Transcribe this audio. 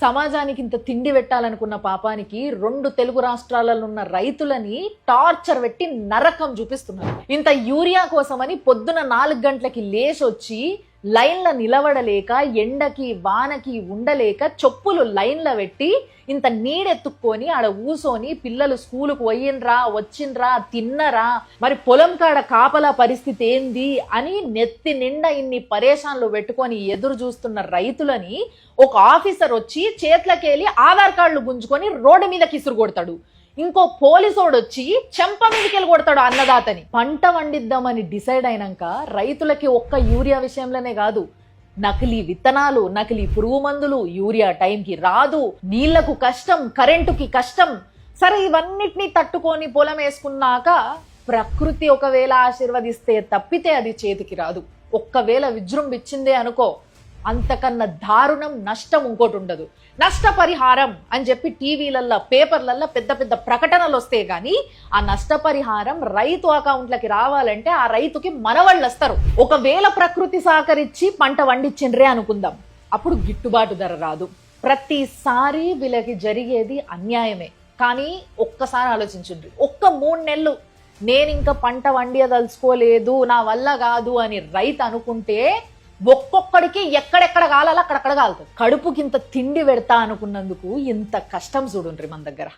సమాజానికి ఇంత తిండి పెట్టాలనుకున్న పాపానికి 2 తెలుగు రాష్ట్రాలలో ఉన్న రైతులని టార్చర్ పెట్టి నరకం చూపిస్తున్నారు. ఇంత యూరియా కోసమని పొద్దున 4 గంటలకి లేచొచ్చి లైన్ల నిలబడలేక ఎండకి వానకి ఉండలేక చొప్పులు లైన్ల పెట్టి ఇంత నీడెత్తుక్కొని ఆడ ఊసోని పిల్లలు స్కూలుకు పోయినరా వచ్చిండ్రా తిన్నరా మరి పొలం కాడ కాపలా పరిస్థితి ఏంది అని నెత్తి నిండా ఇన్ని పరేషాన్లు పెట్టుకొని ఎదురు చూస్తున్న రైతులని ఒక ఆఫీసర్ వచ్చి చేతులకెళ్ళి ఆధార్ కార్డులు గుంజుకొని రోడ్డు మీద కిసురు కొడతాడు. ఇంకో పోలీసోడు వచ్చి చెంప మీదకెళ్ళి కొడతాడు అన్నదాతని. పంట వండిద్దామని డిసైడ్ అయినాక రైతులకి ఒక్క యూరియా విషయంలోనే కాదు, నకిలీ విత్తనాలు, నకిలీ పురుగు మందులు, యూరియా టైంకి రాదు, నీళ్లకు కష్టం, కరెంటుకి కష్టం. సరే ఇవన్నిటినీ తట్టుకొని పొలం వేసుకున్నాక ప్రకృతి ఒకవేళ ఆశీర్వదిస్తే తప్పితే అది చేతికి రాదు. ఒక్కవేళ విజృంభించిందే అనుకో, అంతకన్నా దారుణం నష్టం ఇంకోటి ఉండదు. నష్టపరిహారం అని చెప్పి టీవీలల్లో పేపర్లల్లో పెద్ద పెద్ద ప్రకటనలు వస్తే గానీ ఆ నష్టపరిహారం రైతు అకౌంట్లకి రావాలంటే ఆ రైతుకి మనవాళ్ళు వస్తారు. ఒకవేళ ప్రకృతి సహకరించి పంట వండించిండ్రే అనుకుందాం, అప్పుడు గిట్టుబాటు ధర రాదు. ప్రతిసారి వీళ్ళకి జరిగేది అన్యాయమే. కానీ ఒక్కసారి ఆలోచించండి, ఒక్క 3 నెలలు నేను ఇంకా పంట వండియదలుచుకోలేదు, నా వల్ల కాదు అని రైతు అనుకుంటే ఒక్కొక్కడికి ఎక్కడెక్కడ కాలాలో అక్కడక్కడ కాలుతుంది. కడుపుకి ఇంత తిండి పెడతా అనుకున్నందుకు ఇంత కష్టం చూడుండ్రి మన దగ్గర.